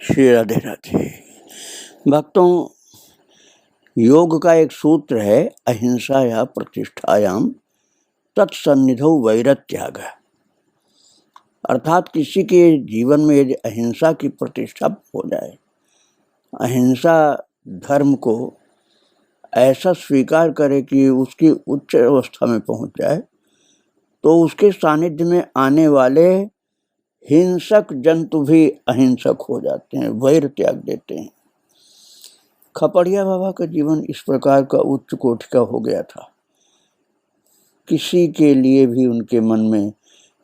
श्री राधे राधे। भक्तों, योग का एक सूत्र है, अहिंसाया प्रतिष्ठायाम तत्सन्निधौ वैरत्याग। अर्थात किसी के जीवन में यदि अहिंसा की प्रतिष्ठा हो जाए, अहिंसा धर्म को ऐसा स्वीकार करे कि उसकी उच्च अवस्था में पहुंच जाए, तो उसके सानिध्य में आने वाले हिंसक जंतु भी अहिंसक हो जाते हैं, वैर त्याग देते हैं। खपड़िया बाबा का जीवन इस प्रकार का उच्च कोटि का हो गया था। किसी के लिए भी उनके मन में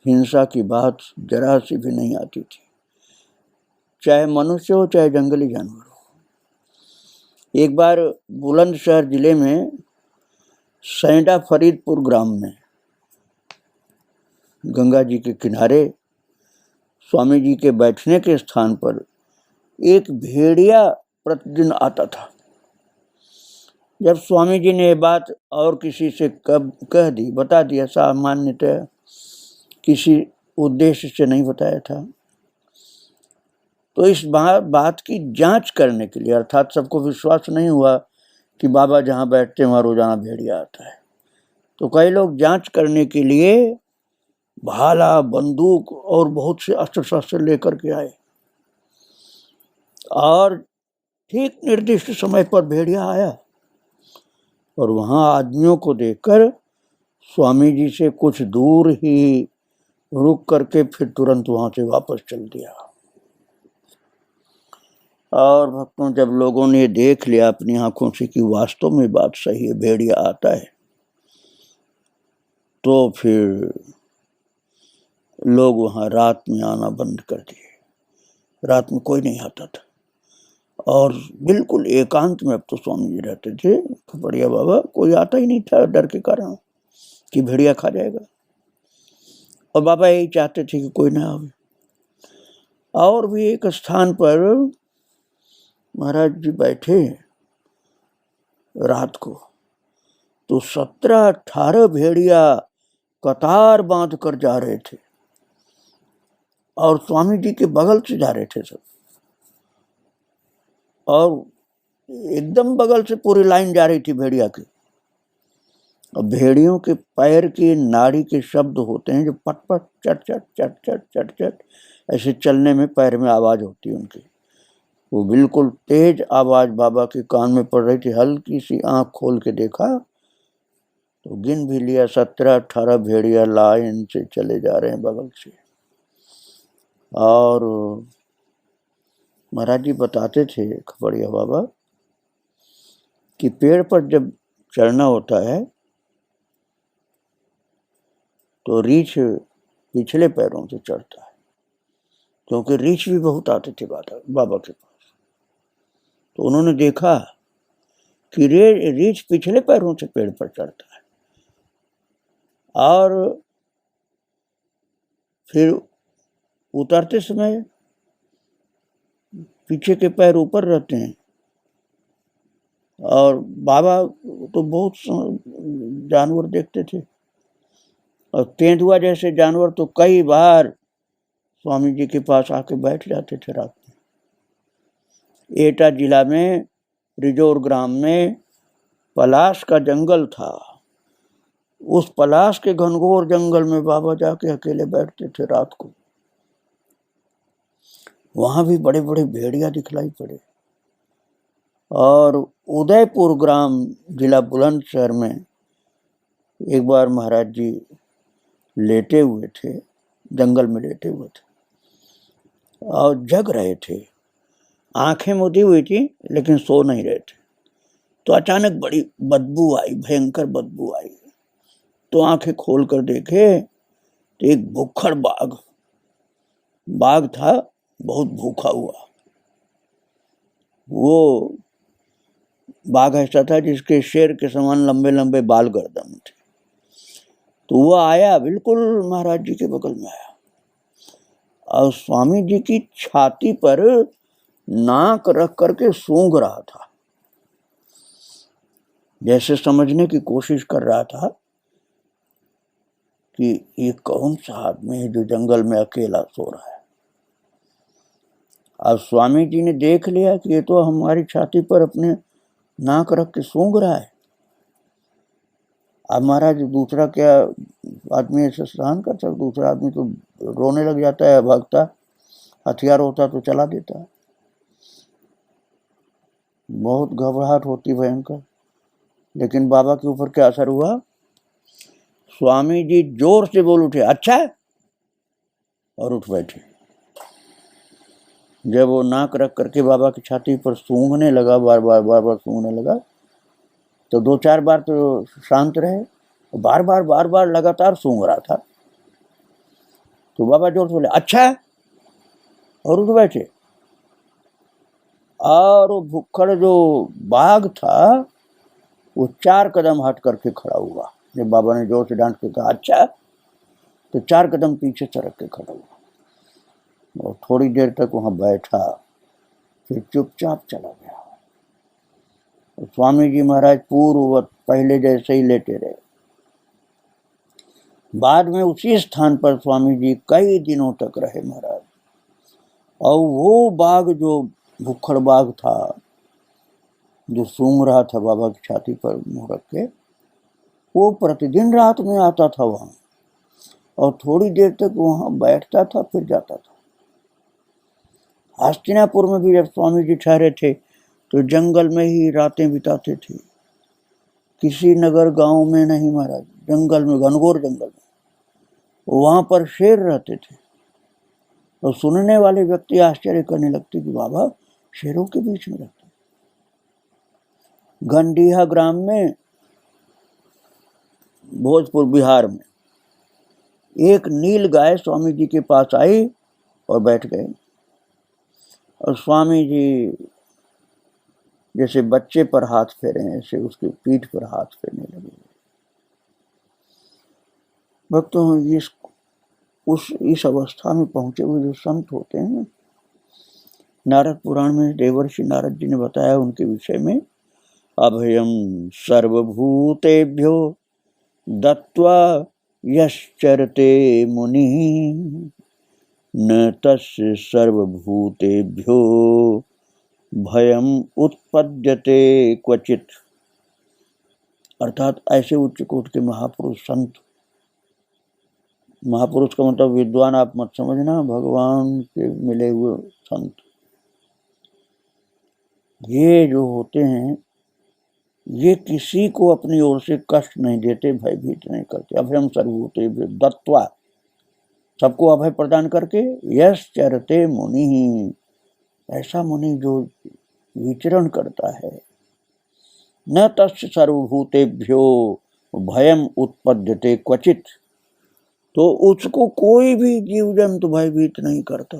हिंसा की बात जरा सी भी नहीं आती थी, चाहे मनुष्य हो चाहे जंगली जानवर हो। एक बार बुलंदशहर जिले में सैंडा फरीदपुर ग्राम में गंगा जी के किनारे स्वामी जी के बैठने के स्थान पर एक भेड़िया प्रतिदिन आता था। जब स्वामी जी ने ये बात और किसी से कब कह दी, बता दिया, सामान्यतः किसी उद्देश्य से नहीं बताया था, तो इस बात की जांच करने के लिए, अर्थात सबको विश्वास नहीं हुआ कि बाबा जहाँ बैठते हैं वहाँ रोजाना भेड़िया आता है, तो कई लोग जांच करने के लिए भाला, बंदूक और बहुत से अस्त्र शस्त्र लेकर के आए और ठीक निर्दिष्ट समय पर भेड़िया आया और वहां आदमियों को देखकर स्वामी जी से कुछ दूर ही रुक करके फिर तुरंत वहां से वापस चल दिया। और भक्तों, जब लोगों ने देख लिया अपनी आंखों से कि वास्तव में बात सही है, भेड़िया आता है, तो फिर लोग वहां रात में आना बंद कर दिए। रात में कोई नहीं आता था और बिल्कुल एकांत में अब तो स्वामी जी रहते थे। खपड़िया बाबा कोई आता ही नहीं था, डर के कारण कि भेड़िया खा जाएगा, और बाबा यही चाहते थे कि कोई ना आवे। और भी एक स्थान पर महाराज जी बैठे रात को, तो 17-18 भेड़िया कतार बांध कर जा रहे थे और स्वामी जी के बगल से जा रहे थे सब, और एकदम बगल से पूरी लाइन जा रही थी भेड़िया की। और भेड़ियों के पैर की नाड़ी के शब्द होते हैं जो पट पट चट चट चट चट चट चट ऐसे चलने में पैर में आवाज होती है उनकी, वो बिल्कुल तेज आवाज बाबा के कान में पड़ रही थी। हल्की सी आंख खोल के देखा तो गिन भी लिया, 17-18 भेड़िया लाइन से चले जा रहे हैं बगल से। और महाराज जी बताते थे खपड़िया बाबा कि पेड़ पर जब चढ़ना होता है तो रीछ पिछले पैरों से चढ़ता है, क्योंकि रीछ भी बहुत आते थे बाबा के पास। तो उन्होंने देखा कि रीछ पिछले पैरों से पेड़ पर चढ़ता है और फिर उतरते समय पीछे के पैर ऊपर रहते हैं। और बाबा तो बहुत जानवर देखते थे, और तेंदुआ जैसे जानवर तो कई बार स्वामी जी के पास आके बैठ जाते थे रात में। एटा जिला में रिजोर ग्राम में पलाश का जंगल था, उस पलाश के घनघोर जंगल में बाबा जाके अकेले बैठते थे रात को। वहां भी बड़े बड़े भेड़िया दिखलाई पड़े। और उदयपुर ग्राम जिला बुलंदशहर में एक बार महाराज जी लेटे हुए थे, जंगल में लेटे हुए थे और जग रहे थे, आंखें मुदी हुई थी लेकिन सो नहीं रहे थे। तो अचानक बड़ी बदबू आई, भयंकर बदबू आई। तो आंखें खोल कर देखे तो एक भूखड़ बाघ था, बहुत भूखा हुआ। वो बाघ ऐसा था जिसके शेर के समान लंबे लंबे बाल गर्दन थे। तो वो आया, बिल्कुल महाराज जी के बगल में आया और स्वामी जी की छाती पर नाक रख करके सूंघ रहा था, जैसे समझने की कोशिश कर रहा था कि ये कौन सा आदमी है जो जंगल में अकेला सो रहा है। अब स्वामी जी ने देख लिया कि ये तो हमारी छाती पर अपने नाक रख के सूंघ रहा है। अब महाराज दूसरा क्या आदमी ऐसे सहन कर सकता? दूसरा आदमी तो रोने लग जाता है, भागता, हथियार होता तो चला देता। बहुत घबराहट होती भयंकर। लेकिन बाबा के ऊपर क्या असर हुआ? स्वामी जी जोर से बोल उठे, अच्छा है, और उठ बैठे। जब वो नाक रख करके बाबा की छाती पर सूंघने लगा, बार बार सूंघने लगा, तो 2-4 बार तो शांत रहे, बार बार लगातार सूंघ रहा था। तो बाबा जोर से बोले, अच्छा है, और उठ बैठे। और वो भुक्खड़ जो बाघ था वो 4 कदम हट करके खड़ा हुआ। जब बाबा ने जोर से डांट के कहा अच्छा, तो 4 कदम पीछे सरक के खड़ा हुआ और थोड़ी देर तक वहां बैठा, फिर चुपचाप चला गया। तो स्वामी जी महाराज पूर्ववत पहले जैसे ही लेटे रहे। बाद में उसी स्थान पर स्वामी जी कई दिनों तक रहे महाराज। और वो बाघ जो भुक्खड़ बाघ था, जो सूंघ रहा था बाबा की छाती पर मुंह रख के, वो प्रतिदिन रात में आता था वहां और थोड़ी देर तक वहां बैठता था, फिर जाता था। हस्तिनापुर में भी जब स्वामी जी ठहरे थे तो जंगल में ही रातें बिताते थे, किसी नगर गांव में नहीं महाराज, जंगल में, घनघोर जंगल में। वहां पर शेर रहते थे और सुनने वाले व्यक्ति आश्चर्य करने लगते कि बाबा शेरों के बीच में रहते। गंडीहा ग्राम में, भोजपुर बिहार में, एक नील गाय स्वामी जी के पास आई और बैठ गए। और स्वामी जी जैसे बच्चे पर हाथ फेरे ऐसे उसकी पीठ पर हाथ फेरने लगे। भक्तों, इस अवस्था में पहुंचे हुए जो संत होते हैं, नारद पुराण में देवर्षि नारद जी ने बताया उनके विषय में, अभयम सर्वभूतेभ्यो दत्वा यश्चरते मुनि न तस्य सर्वभूतेभ्यो भयम उत्पद्यते क्वचित। अर्थात ऐसे उच्च कोटि के महापुरुष संत, महापुरुष का मतलब विद्वान आप मत समझना, भगवान के मिले हुए संत, ये जो होते हैं ये किसी को अपनी ओर से कष्ट नहीं देते, भयभीत नहीं करते। अभयम सर्वभूतेभ्यो दत्वा, सबको अभय प्रदान करके, यश चरते मुनि, ऐसा मुनि जो विचरण करता है, न तस्य सर्वभूतेभ्यो भयम उत्पद्यते क्वचित, तो उसको कोई भी जीव जंतु भयभीत नहीं करता।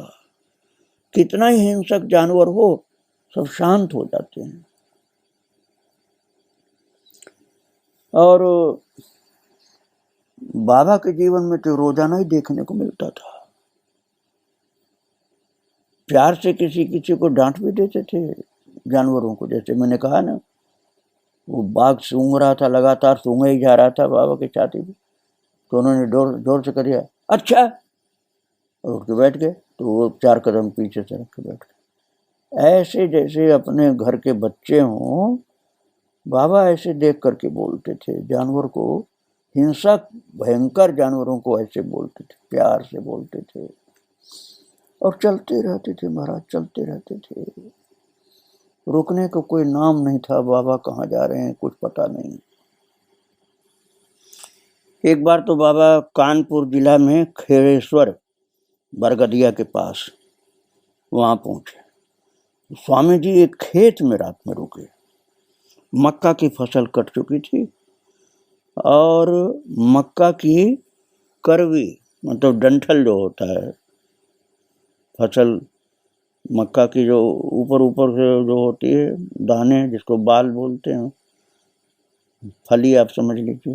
कितना ही हिंसक जानवर हो, सब शांत हो जाते हैं। और बाबा के जीवन में तो रोजाना ही देखने को मिलता था। प्यार से किसी को डांट भी देते थे जानवरों को। जैसे मैंने कहा ना, वो बाघ सूंघ रहा था, लगातार सूंघे ही जा रहा था बाबा की छाती पे, तो उन्होंने जोर से कर दिया अच्छा, और उठ के बैठ गए। तो वो 4 कदम पीछे से रख के बैठ गए। ऐसे जैसे अपने घर के बच्चे हों, बाबा ऐसे देख करके बोलते थे। जानवर को, हिंसक भयंकर जानवरों को ऐसे बोलते थे, प्यार से बोलते थे और चलते रहते थे महाराज, चलते रहते थे। रुकने का कोई नाम नहीं था। बाबा कहाँ जा रहे हैं कुछ पता नहीं। एक बार तो बाबा कानपुर जिला में खेड़ेश्वर बरगदिया के पास वहां पहुंचे। स्वामी जी एक खेत में रात में रुके। मक्का की फसल कट चुकी थी और मक्का की करवी, मतलब डंठल जो होता है, फसल मक्का की जो ऊपर से जो होती है दाने, जिसको बाल बोलते हैं, फली आप समझ लीजिए,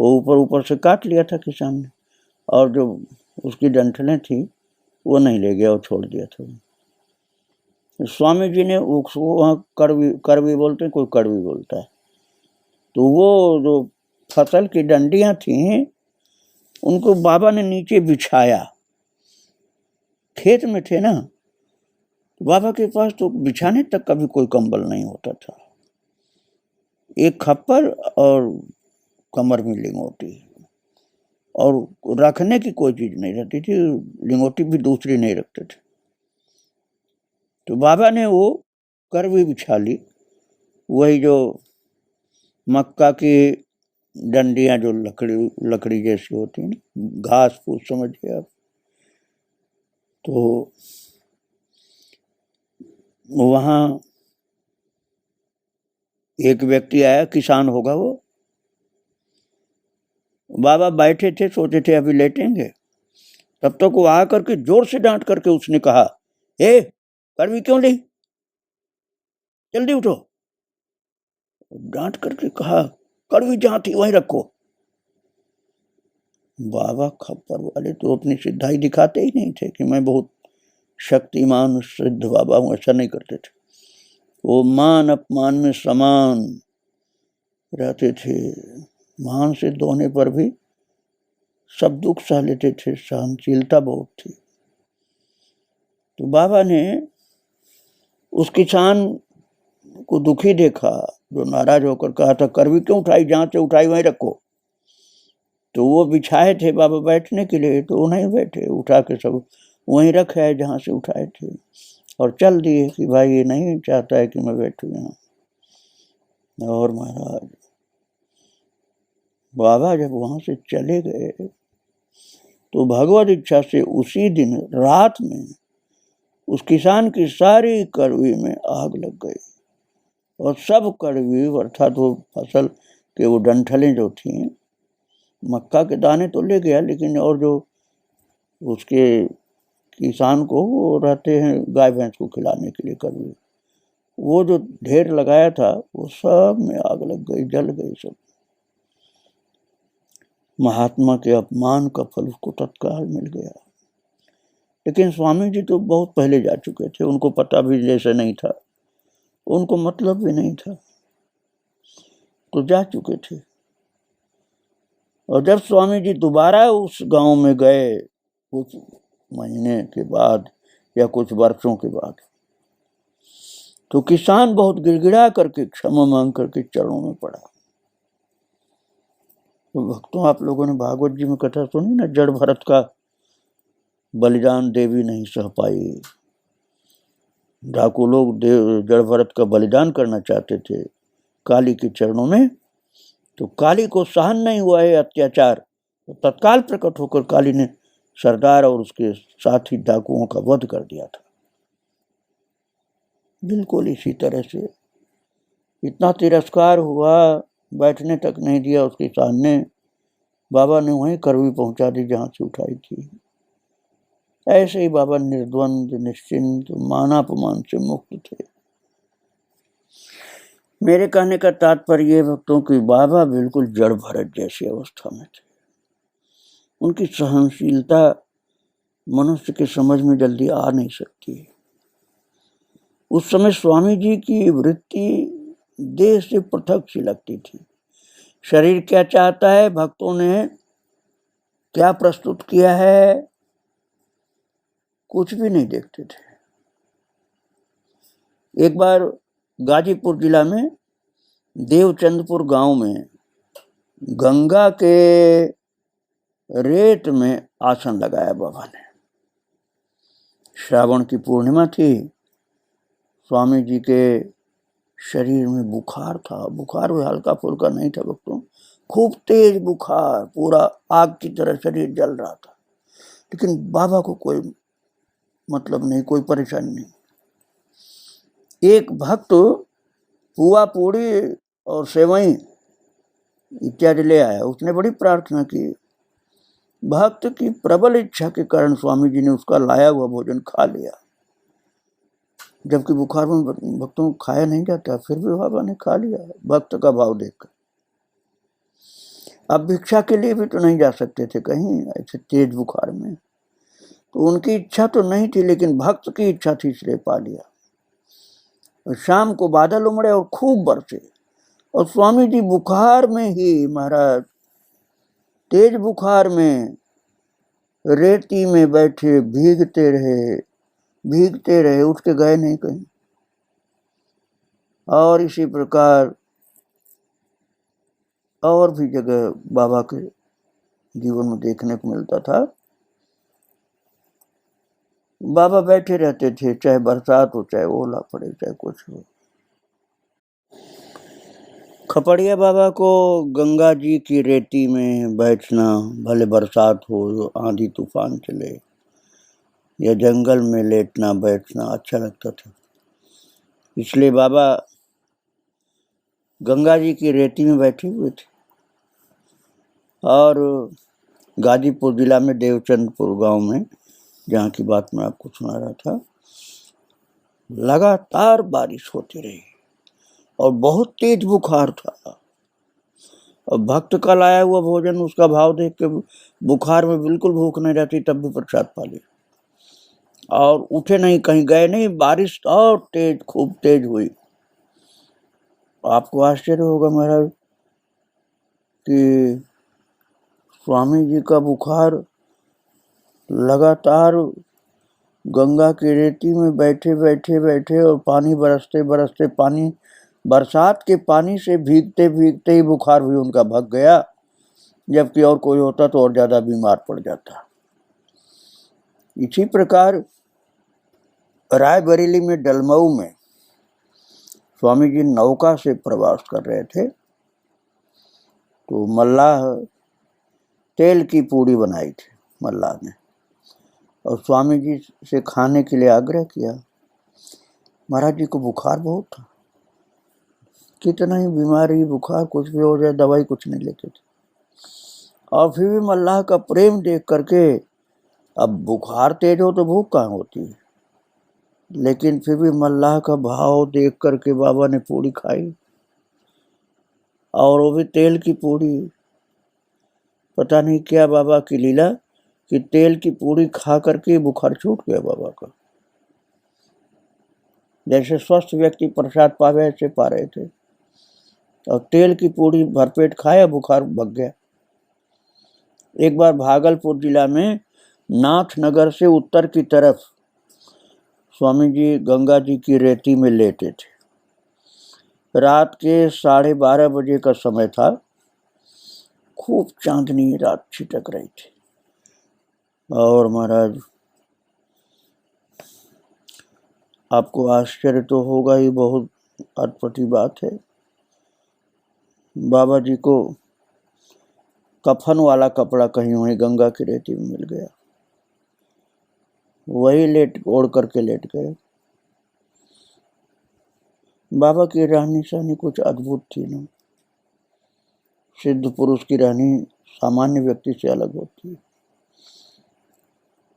वो ऊपर से काट लिया था किसान ने, और जो उसकी डंठलें थी वो नहीं ले गया और छोड़ दिया था। स्वामी जी ने उसको वहाँ करवी बोलते हैं, कोई कड़वी बोलता है। तो वो जो फसल की डंडियां थी उनको बाबा ने नीचे बिछाया। खेत में थे ना, बाबा के पास तो बिछाने तक का भी कोई कंबल नहीं होता था, एक खप्पर और कमर में लिंगोटी, और रखने की कोई चीज नहीं रहती थी, लिंगोटी भी दूसरी नहीं रखते थे। तो बाबा ने वो करवी बिछा ली, वही जो मक्का की डंडियां जो लकड़ी जैसी होती है, घास फूस समझिए आप। तो वहां एक व्यक्ति आया, किसान होगा वो। बाबा बैठे थे, सोचे थे अभी लेटेंगे, तब तक वो आकर के जोर से डांट करके उसने कहा, ए करवी क्यों ली, जल्दी उठो। डांट करके कहा, कड़वी जहां थी वहीं रखो। बाबा खप्पर वाले तो अपनी सिद्धाई दिखाते ही नहीं थे कि मैं बहुत शक्तिमान सिद्ध बाबा हूं, ऐसा नहीं करते थे। वो मान अपमान में समान रहते थे, मान सिद्ध होने पर भी सब दुख सह लेते थे, सहनशीलता बहुत थी। तो बाबा ने उस किसान को दुखी देखा, जो नाराज होकर कहा था, करवी क्यों उठाई, जहां से उठाई वहीं रखो। तो वो बिछाए थे बाबा बैठने के लिए, तो वो नहीं बैठे, उठा के सब वहीं रखे है जहां से उठाए थे, और चल दिए कि भाई ये नहीं चाहता है कि मैं बैठूं यहाँ। और महाराज बाबा जब वहां से चले गए तो भगवत इच्छा से उसी दिन रात में उस किसान की सारी कड़वी में आग लग गई, और सब कड़वी अर्थात वो फसल के वो डंठलें जो थी, मक्का के दाने तो ले गया, लेकिन और जो उसके किसान को वो रहते हैं गाय भैंस को खिलाने के लिए कड़वी, वो जो ढेर लगाया था वो सब में आग लग गई, जल गई सब। महात्मा के अपमान का फल उसको तत्काल मिल गया। लेकिन स्वामी जी तो बहुत पहले जा चुके थे, उनको पता भी जैसे नहीं था, उनको मतलब भी नहीं था, तो जा चुके थे। और जब स्वामी जी दोबारा उस गांव में गए कुछ महीने के बाद या कुछ वर्षों के बाद, तो किसान बहुत गिड़गिड़ा करके क्षमा मांग करके चरणों में पड़ा। तो भक्तों, आप लोगों ने भागवत जी में कथा सुनी ना, जड़ भरत का बलिदान देवी नहीं सह पाई। डाकू लोग जड़ भरत का बलिदान करना चाहते थे काली के चरणों में, तो काली को सहन नहीं हुआ है अत्याचार, तो तत्काल प्रकट होकर काली ने सरदार और उसके साथी डाकुओं का वध कर दिया था। बिल्कुल इसी तरह से इतना तिरस्कार हुआ, बैठने तक नहीं दिया उसके सामने, बाबा ने वहीं करवी पहुंचा दी जहां से उठाई थी। ऐसे ही बाबा निर्द्वंद निश्चिंत मानापमान से मुक्त थे। मेरे कहने का तात्पर्य ये भक्तों की बाबा बिल्कुल जड़ भरत जैसी अवस्था में थे। उनकी सहनशीलता मनुष्य के समझ में जल्दी आ नहीं सकती। उस समय स्वामी जी की वृत्ति देह से पृथक सी लगती थी। शरीर क्या चाहता है, भक्तों ने क्या प्रस्तुत किया है, कुछ भी नहीं देखते थे। एक बार गाजीपुर जिला में देवचंदपुर गांव में गंगा के रेत में आसन लगाया बाबा ने। श्रावण की पूर्णिमा थी, स्वामी जी के शरीर में बुखार था। बुखार भी हल्का फुल्का नहीं था भक्तों, खूब तेज बुखार, पूरा आग की तरह शरीर जल रहा था। लेकिन बाबा को कोई मतलब नहीं, कोई परेशानी नहीं। एक भक्त पुआ पूड़ी और सेवई इत्यादि ले आया, उसने बड़ी प्रार्थना की। भक्त की प्रबल इच्छा के कारण स्वामी जी ने उसका लाया हुआ भोजन खा लिया, जबकि बुखार में भक्तों को खाया नहीं जाता, फिर भी बाबा ने खा लिया भक्त का भाव देखकर। अब भिक्षा के लिए भी तो नहीं जा सकते थे कहीं ऐसे तेज बुखार में, तो उनकी इच्छा तो नहीं थी, लेकिन भक्त की इच्छा थी इसलिए पा लिया। शाम को बादल उमड़े और खूब बरसे, और स्वामी जी बुखार में ही महाराज, तेज बुखार में रेती में बैठे भीगते रहे, भीगते रहे, उठ के गए नहीं कहीं। और इसी प्रकार और भी जगह बाबा के जीवन में देखने को मिलता था। बाबा बैठे रहते थे, चाहे बरसात हो, चाहे ओला पड़े, चाहे कुछ हो। खपड़िया बाबा को गंगा जी की रेती में बैठना, भले बरसात हो, आंधी तूफान चले, या जंगल में लेटना बैठना अच्छा लगता था। इसलिए बाबा गंगा जी की रेती में बैठे हुए थे। और गाजीपुर जिला में देवचंदपुर गांव में, जहाँ की बात मैं आपको सुना रहा था, लगातार बारिश होती रही और बहुत तेज बुखार था। और भक्त का लाया हुआ भोजन, उसका भाव देख के बुखार में बिल्कुल भूख नहीं रहती, तब भी प्रसाद पा ली। और उठे नहीं, कहीं गए नहीं, बारिश और तेज, खूब तेज हुई। आपको आश्चर्य होगा महाराज कि स्वामी जी का बुखार लगातार गंगा की रेती में बैठे बैठे बैठे और पानी बरसते बरसते, पानी बरसात के पानी से भीगते भीगते ही बुखार भी उनका भग गया, जबकि और कोई होता तो और ज्यादा बीमार पड़ जाता। इसी प्रकार रायबरेली में डलमऊ में स्वामी जी नौका से प्रवास कर रहे थे, तो मल्लाह तेल की पूड़ी बनाई थी मल्लाह ने, और स्वामी जी से खाने के लिए आग्रह किया। महाराज जी को बुखार बहुत था, कितना ही बीमारी, बुखार कुछ भी हो जाए, दवाई कुछ नहीं लेते थे। और फिर भी मल्लाह का प्रेम देख करके, अब बुखार तेज हो तो भूख कहाँ होती है, लेकिन फिर भी मल्लाह का भाव देख करके बाबा ने पूड़ी खाई, और वो भी तेल की पूड़ी। पता नहीं क्या बाबा की लीला कि तेल की पूड़ी खा करके बुखार छूट गया बाबा का। जैसे स्वस्थ व्यक्ति प्रसाद पावे ऐसे पा रहे थे, और तेल की पूड़ी भरपेट खाया, बुखार भग गया। एक बार भागलपुर जिला में नाथनगर से उत्तर की तरफ स्वामी जी गंगा जी की रेती में लेटे थे। रात के 12:30 बजे का समय था, खूब चांदनी रात छिटक रही थी। और महाराज आपको आश्चर्य तो होगा ही, बहुत अटपटी बात है। बाबा जी को कफन वाला कपड़ा कहीं वहीं गंगा की रेती में मिल गया, वही लेट ओढ़ करके लेट गए। बाबा की रहनी सहनी कुछ अद्भुत थी ना। सिद्ध पुरुष की रहनी सामान्य व्यक्ति से अलग होती है।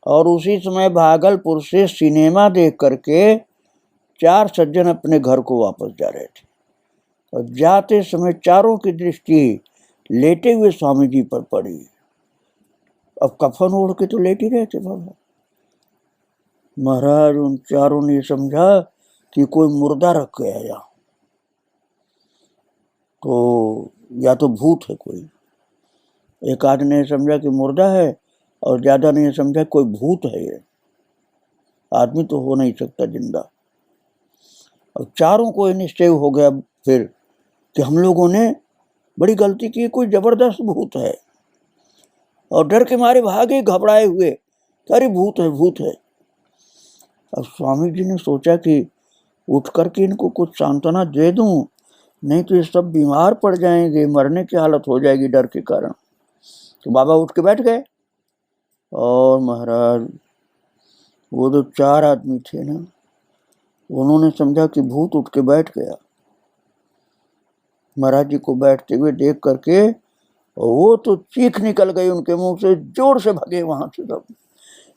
और उसी समय भागलपुर से सिनेमा देख करके 4 सज्जन अपने घर को वापस जा रहे थे, और जाते समय चारों की दृष्टि लेटे हुए स्वामी जी पर पड़ी। अब कफन ओढ़ के तो लेट ही रहे थे बाबा। महाराज उन चारों ने समझा कि कोई मुर्दा रख गया यहाँ, तो या तो भूत है कोई। एक आदमी ने समझा कि मुर्दा है, और ज्यादा ने समझा कोई भूत है, ये आदमी तो हो नहीं सकता जिंदा। और चारों को निश्चय हो गया फिर कि हम लोगों ने बड़ी गलती की, कोई जबरदस्त भूत है। और डर के मारे भागे घबराए हुए, अरे भूत है भूत है। अब स्वामी जी ने सोचा कि उठ करके इनको कुछ सांत्वना दे दूं, नहीं तो ये सब बीमार पड़ जाएंगे, मरने की हालत हो जाएगी डर के कारण। तो बाबा उठ के बैठ गए। और महाराज वो जो 4 आदमी थे ना, उन्होंने समझा कि भूत उठ के बैठ गया। महाराज जी को बैठते हुए देख करके वो तो चीख निकल गई उनके मुंह से, जोर से भगे वहां से, सब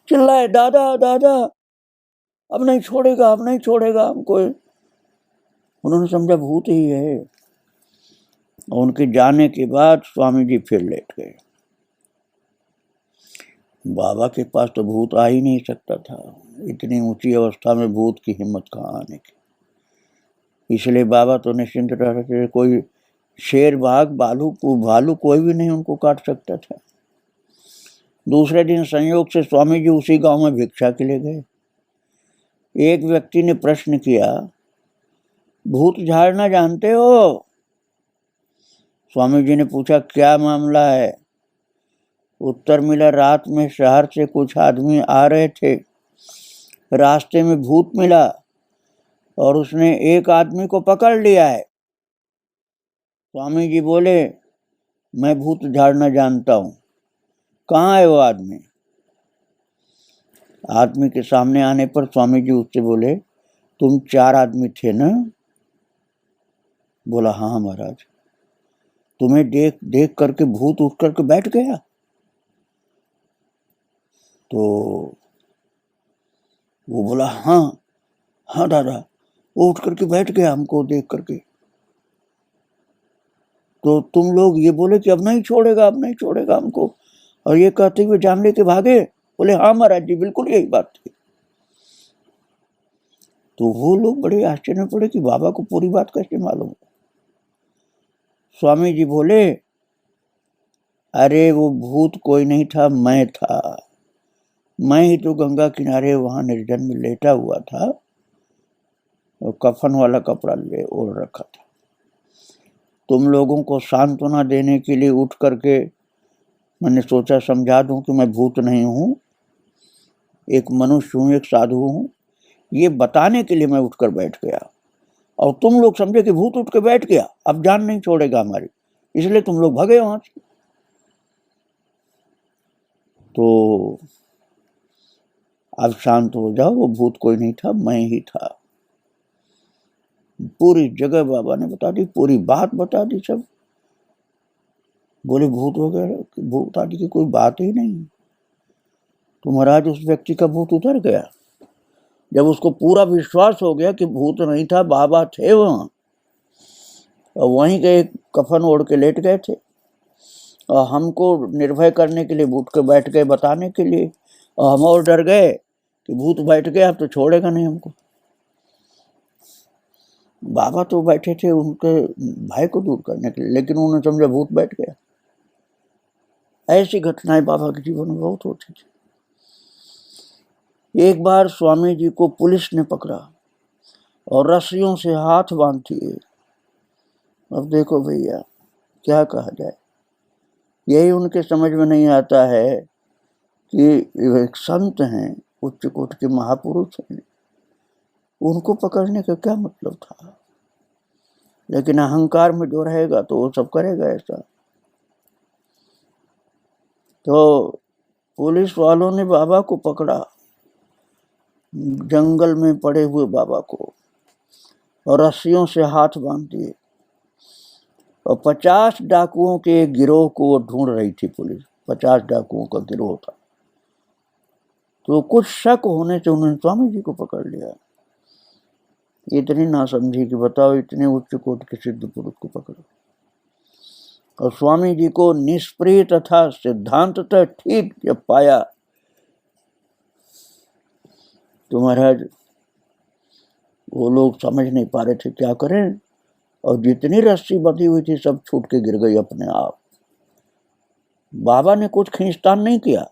चिल्लाए, दादा दादा अब नहीं छोड़ेगा, अब नहीं छोड़ेगा हमको। उन्होंने समझा भूत ही है। उनके जाने के बाद स्वामी जी फिर लेट गए। बाबा के पास तो भूत आ ही नहीं सकता था, इतनी ऊंची अवस्था में भूत की हिम्मत कहाँ आने की। इसलिए बाबा तो निश्चिंत रह थे, कोई शेर बाघ भालू कोई भी नहीं उनको काट सकता था। दूसरे दिन संयोग से स्वामी जी उसी गांव में भिक्षा के लिए गए। एक व्यक्ति ने प्रश्न किया, भूत झाड़ना जानते हो? स्वामी जी ने पूछा, क्या मामला है? उत्तर मिला, रात में शहर से कुछ आदमी आ रहे थे, रास्ते में भूत मिला और उसने एक आदमी को पकड़ लिया है। स्वामी जी बोले, मैं भूत झाड़ना जानता हूँ, कहाँ है वो आदमी? आदमी के सामने आने पर स्वामी जी उससे बोले, तुम 4 आदमी थे ना? बोला, हाँ महाराज। तुम्हें देख देख करके भूत उठ करके बैठ गया? तो वो बोला, हाँ दादा, वो उठ करके बैठ गया हमको देख करके। तो तुम लोग ये बोले कि अब नहीं छोड़ेगा हमको, और ये कहते हुए जान लेके भागे? बोले, हाँ महाराज जी, बिल्कुल यही बात थी। तो वो लोग बड़े आश्चर्य में पड़े कि बाबा को पूरी बात कैसे मालूम। स्वामी जी बोले, अरे वो भूत कोई नहीं था, मैं था। मैं ही तो गंगा किनारे वहां निर्जन में लेटा हुआ था और कफन वाला कपड़ा ले ओढ़ रखा था। तुम लोगों को सांत्वना देने के लिए उठ करके मैंने सोचा समझा दूं कि मैं भूत नहीं हूं, एक मनुष्य हूं, एक साधु हूं। ये बताने के लिए मैं उठकर बैठ गया, और तुम लोग समझे कि भूत उठ के बैठ गया, अब जान नहीं छोड़ेगा हमारी, इसलिए तुम लोग भागे वहां से। तो अब शांत हो जाओ, वो भूत कोई नहीं था, मैं ही था। पूरी जगह बाबा ने बता दी, पूरी बात बता दी सब। बोले, भूत वगैरह, भूत आदि की कोई बात ही नहीं। तो महाराज उस व्यक्ति का भूत उतर गया। जब उसको पूरा विश्वास हो गया कि भूत नहीं था, बाबा थे वहां, और वहीं के एक कफन ओढ़ के लेट गए थे, और हमको निर्भय करने के लिए उठ के बैठ गए बताने के लिए, और हम और डर गए कि भूत बैठ गया अब तो छोड़ेगा नहीं हमको। बाबा तो बैठे थे उनके भय को दूर करने के लिए, लेकिन उन्होंने समझा भूत बैठ गया। ऐसी घटनाएं बाबा के जीवन में बहुत होती थी। एक बार स्वामी जी को पुलिस ने पकड़ा और रस्सियों से हाथ बांध दिए। अब देखो भैया, क्या कहा जाए। यही उनके समझ में नहीं आता है कि एक संत हैं, उच्च कोटि के महापुरुष हैं, उनको पकड़ने का क्या मतलब था। लेकिन अहंकार में जो रहेगा तो वो सब करेगा ऐसा। तो पुलिस वालों ने बाबा को पकड़ा, जंगल में पड़े हुए बाबा को, और रस्सियों से हाथ बांध दिए, और 50 डाकुओं के गिरोह को वो ढूंढ रही थी पुलिस। 50 डाकुओं का गिरोह था। तो कुछ शक होने से उन्होंने स्वामी जी को पकड़ लिया। इतनी नासमझी कि बताओ, इतने उच्च कोटि के सिद्ध पुरुष को पकड़ो। और स्वामी जी को निष्प्रिय तथा सिद्धांततः ठीक जब पाया तो महाराज वो लोग समझ नहीं पा रहे थे क्या करें, और जितनी रस्सी बंधी हुई थी सब छूट के गिर गई अपने आप। बाबा ने कुछ खींचतान नहीं किया,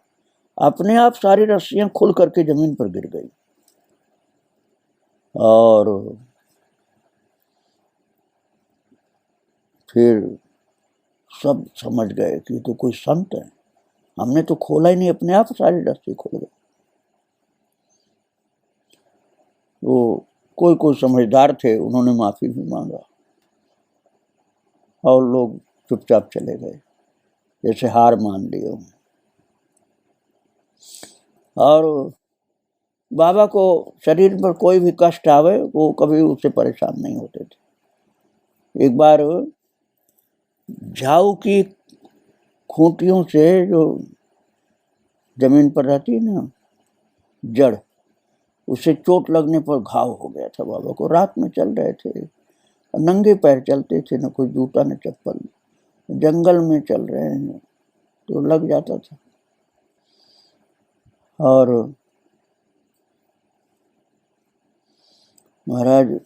अपने आप सारी रस्सियां खुल करके जमीन पर गिर गई। और फिर सब समझ गए कि तो कोई संत है, हमने तो खोला ही नहीं, अपने आप सारी रस्सी खुल गई। वो कोई समझदार थे, उन्होंने माफी भी मांगा और लोग चुपचाप चले गए, जैसे हार मान लिए। और बाबा को शरीर पर कोई भी कष्ट आवे वो कभी उससे परेशान नहीं होते थे। एक बार झाऊ की खूंटियों से जो जमीन पर रहती है ना जड़, उससे चोट लगने पर घाव हो गया था बाबा को। रात में चल रहे थे, नंगे पैर चलते थे, न कोई जूता न चप्पल, जंगल में चल रहे हैं तो लग जाता था। और महाराज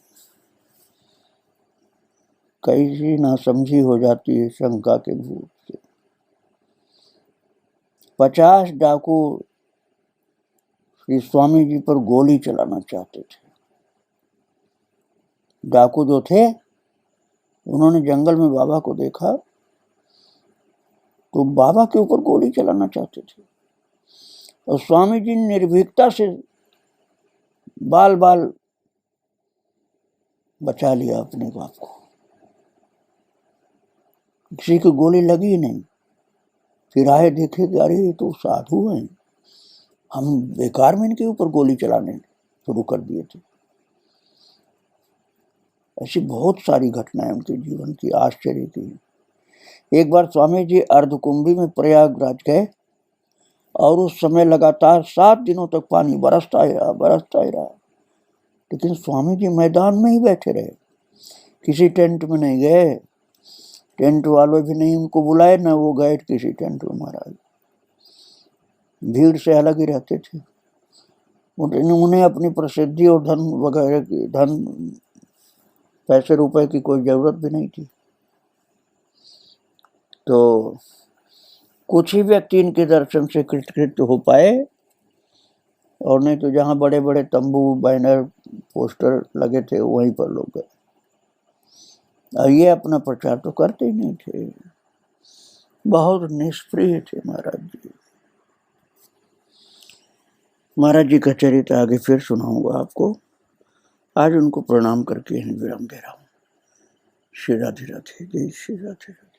कैसी नासमझी हो जाती है शंका के भूत से। 50 डाकू श्री स्वामी जी पर गोली चलाना चाहते थे। डाकू जो थे उन्होंने जंगल में बाबा को देखा तो बाबा के ऊपर गोली चलाना चाहते थे, और स्वामी जी ने निर्भीकता से बाल बाल बचा लिया अपने बाप को। किसी की गोली लगी ही नहीं। फिर आए, देखे कि अरे ये तो साधु हैं, हम बेकार में इनके ऊपर गोली चलाने शुरू कर दिए थे। ऐसी बहुत सारी घटनाएं उनके जीवन की आश्चर्य की। एक बार स्वामी जी अर्धकुंभी में प्रयागराज गए और उस समय लगातार 7 दिनों तक पानी बरसता ही रहा, लेकिन स्वामी जी मैदान में ही बैठे रहे, किसी टेंट में नहीं गए। टेंट वालों भी नहीं उनको बुलाए, ना वो गए किसी टेंट में। महाराज भीड़ से अलग ही रहते थे। उन्हें अपनी प्रसिद्धि और धन वगैरह की, धन पैसे रुपए की कोई जरूरत भी नहीं थी। तो कुछ ही व्यक्ति इनके दर्शन से कृतकृत हो पाए, और नहीं तो जहाँ बड़े बड़े तंबू, बैनर, पोस्टर लगे थे वहीं पर लोग गए। और ये अपना प्रचार तो करते ही नहीं थे, बहुत निष्प्रिय थे महाराज जी। महाराज जी का चरित्र आगे फिर सुनाऊंगा आपको। आज उनको प्रणाम करके विराम दे रहा हूँ। श्री राधे राधे, जय श्री राधे राधे।